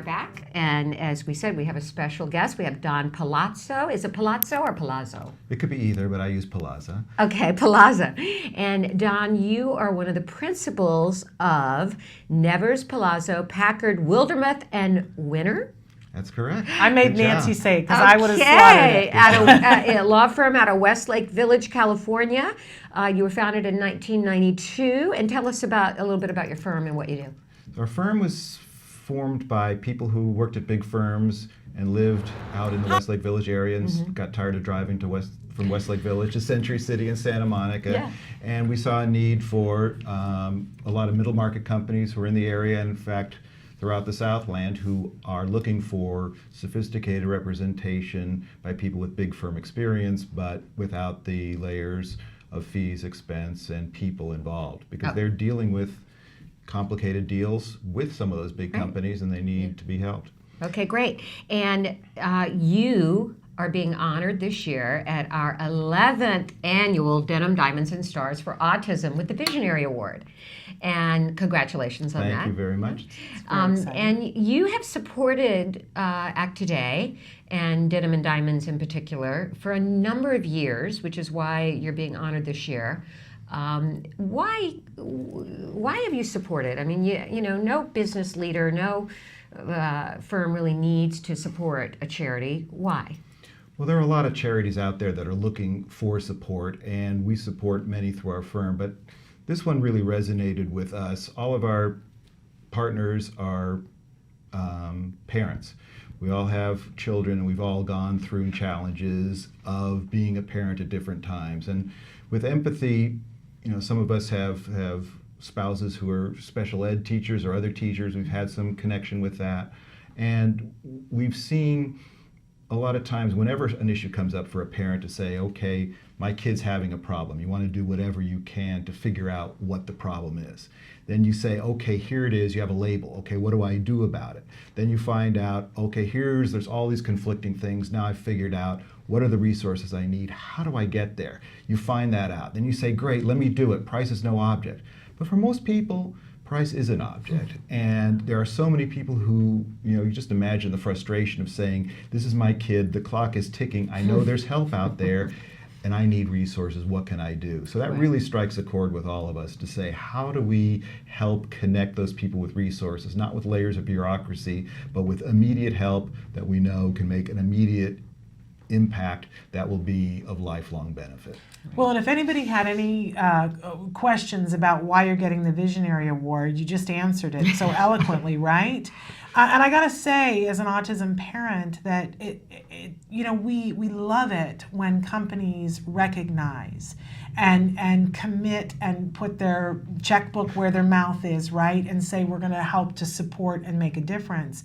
are back, and as we said, we have a special guest. We have Don Palazzo. Is it Palazzo or Palazzo? It could be either, but I use Palazzo. Okay, Palazzo. And Don, you are one of the principals of Nevers, Palazzo, Packard, Wildermuth, and Winter. That's correct. I made Good Nancy job. say it because I would have slaughtered it. At a law firm out of Westlake Village, California. You were founded in 1992. And tell us a little bit about your firm and what you do. Our firm was formed by people who worked at big firms and lived out in the Westlake Village area and got tired of driving from Westlake Village to Century City and Santa Monica. Yeah. And we saw a need for a lot of middle market companies who were in the area, and in fact, throughout the Southland, who are looking for sophisticated representation by people with big firm experience, but without the layers of fees, expense, and people involved, because they're dealing with complicated deals with some of those big companies, and they need to be helped. Okay, great. And you are being honored this year at our 11th annual Denim, Diamonds, and Stars for Autism with the Visionary Award. And congratulations on that. Thank you very much. And you have supported Act Today and Denim and Diamonds in particular for a number of years, which is why you're being honored this year. Why have you supported? I mean, you know, no business leader, no firm really needs to support a charity. Why? Well, there are a lot of charities out there that are looking for support, and we support many through our firm, but this one really resonated with us. All of our partners are parents. We all have children, and we've all gone through challenges of being a parent at different times. And with empathy, you know, some of us have spouses who are special ed teachers or other teachers. We've had some connection with that. And we've seen a lot of times whenever an issue comes up for a parent to say, okay, my kid's having a problem. You want to do whatever you can to figure out what the problem is. Then you say, okay, here it is. You have a label. Okay, what do I do about it? Then you find out, okay, there's all these conflicting things. Now I've figured out what are the resources I need. How do I get there? You find that out. Then you say, great, let me do it. Price is no object. But for most people, price is an object. And there are so many people who, you know, you just imagine the frustration of saying, this is my kid, the clock is ticking, I know there's help out there, and I need resources, what can I do? So that really strikes a chord with all of us to say, how do we help connect those people with resources, not with layers of bureaucracy, but with immediate help that we know can make an immediate impact that will be of lifelong benefit. Well, and if anybody had any questions about why you're getting the Visionary Award, you just answered it so eloquently, right? And I gotta say, as an autism parent, that you know, we love it when companies recognize and commit and put their checkbook where their mouth is, right? And say we're going to help to support and make a difference.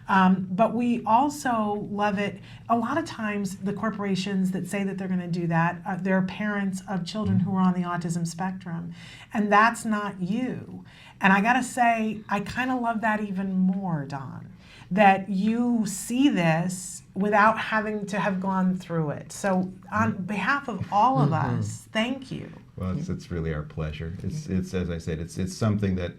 But we also love it. A lot of times the corporations that say that they're going to do that, they're parents of children who are on the autism spectrum. And that's not you. And I got to say, I kind of love that even more, Don, that you see this without having to have gone through it. So on behalf of all of us, thank you. Well, it's really our pleasure. It's as I said, it's something that,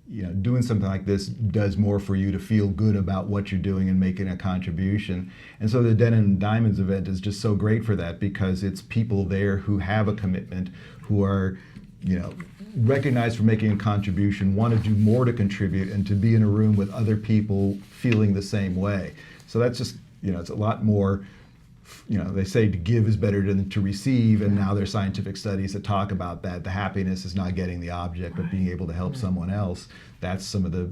you know, doing something like this does more for you to feel good about what you're doing and making a contribution. And so the Denim and Diamonds event is just so great for that, because it's people there who have a commitment, who are, you know, recognized for making a contribution, want to do more to contribute, and to be in a room with other people feeling the same way. So that's just, you know, it's a lot more, you know, they say to give is better than to receive, and now there's scientific studies that talk about that. The happiness is not getting the object, but being able to help someone else. That's some of the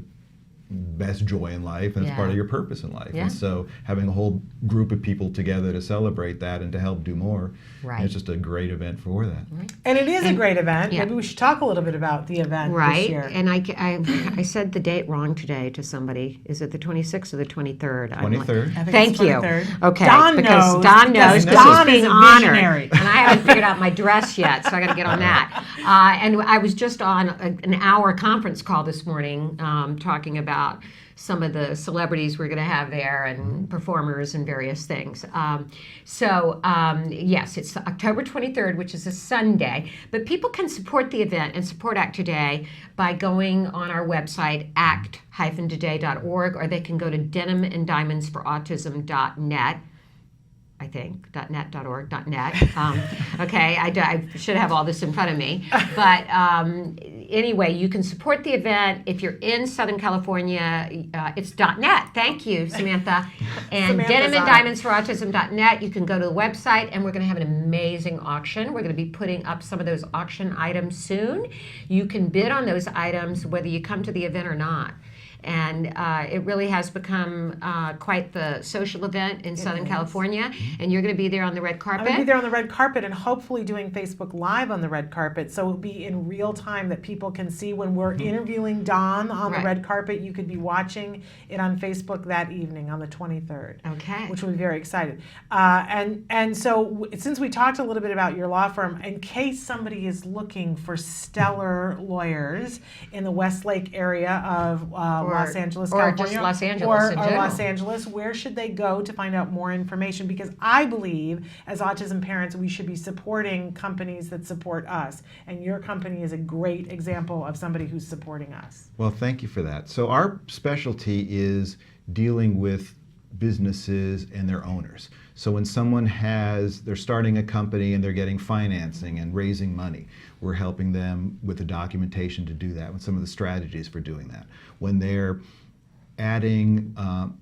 best joy in life, and it's part of your purpose in life. And so having a whole group of people together to celebrate that and to help do more, it's just a great event for that. And it is a great event. Maybe we should talk a little bit about the event this year. And I said the date wrong today to somebody. Is it the 26th or the 23rd? 23rd. I think Thank it's you. 23rd. Okay, Don because knows, Don knows because because Don he's is being a honored, visionary. and I haven't figured out my dress yet, so I got to get on that. And I was just on an hour conference call this morning talking about about some of the celebrities we're going to have there and performers and various things. Yes, it's October 23rd, which is a Sunday, but people can support the event and support Act Today by going on our website, act-today.org, or they can go to denimanddiamondsforautism.net. I think, .net, .org, .net. Okay, I should have all this in front of me. But anyway, you can support the event. If you're in Southern California, it's .net. Thank you, Samantha. And denimanddiamondsforautism.net. You can go to the website, and we're going to have an amazing auction. We're going to be putting up some of those auction items soon. You can bid on those items whether you come to the event or not. And it really has become quite the social event in Southern California. And you're going to be there on the red carpet. I'm going to be there on the red carpet and hopefully doing Facebook Live on the red carpet. So it'll be in real time that people can see when we're interviewing Don on the red carpet. You could be watching it on Facebook that evening on the 23rd. Okay. Which will be very excited. And so since we talked a little bit about your law firm, in case somebody is looking for stellar lawyers in the Westlake area of Los Angeles, California, or just Los Angeles in general. Los Angeles, where should they go to find out more information? Because I believe, as autism parents, we should be supporting companies that support us. And your company is a great example of somebody who's supporting us. Well, thank you for that. So our specialty is dealing with businesses and their owners. So when someone they're starting a company and they're getting financing and raising money, we're helping them with the documentation to do that, with some of the strategies for doing that. When they're adding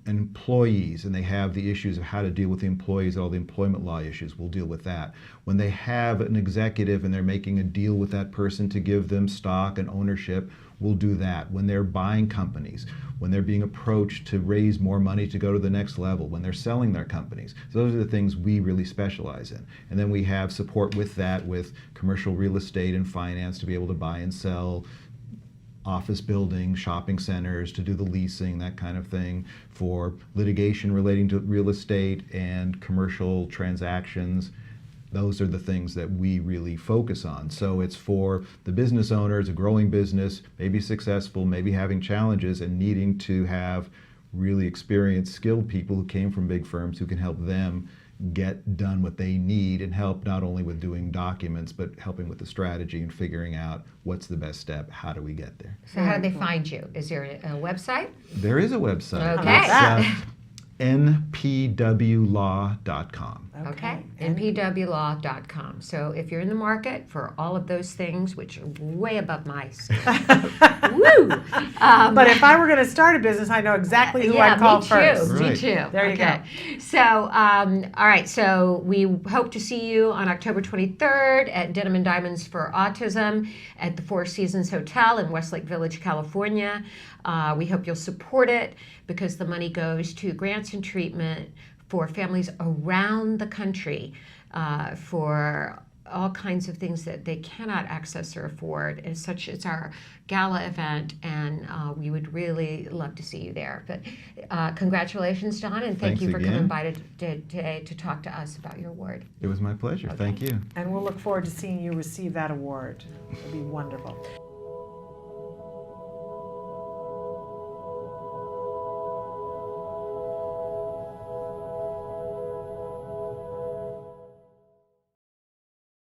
employees and they have the issues of how to deal with the employees, all the employment law issues, we'll deal with that. When they have an executive and they're making a deal with that person to give them stock and ownership, we'll do that. When they're buying companies, when they're being approached to raise more money to go to the next level, when they're selling their companies. So those are the things we really specialize in. And then we have support with that, with commercial real estate and finance to be able to buy and sell office buildings, shopping centers, to do the leasing, that kind of thing, for litigation relating to real estate and commercial transactions. Those are the things that we really focus on. So it's for the business owners, a growing business, maybe successful, maybe having challenges and needing to have really experienced, skilled people who came from big firms who can help them get done what they need and help not only with doing documents, but helping with the strategy and figuring out what's the best step, how do we get there. So how do they find you? Is there a website? There is a website. Okay. It's npwlaw.com. Okay, npwlaw.com. So if you're in the market for all of those things, which are way above my skill, woo! But if I were going to start a business, I know exactly who I'd call first. Right. Me too. There you go. So, all right. So we hope to see you on October 23rd at Denim and Diamonds for Autism at the Four Seasons Hotel in Westlake Village, California. We hope you'll support it because the money goes to grants and treatment for families around the country for all kinds of things that they cannot access or afford. It's our gala event, and we would really love to see you there. But congratulations, Don, and thank you for coming by today to talk to us about your award. It was my pleasure. Okay. Thank you. And we'll look forward to seeing you receive that award. It'll be wonderful.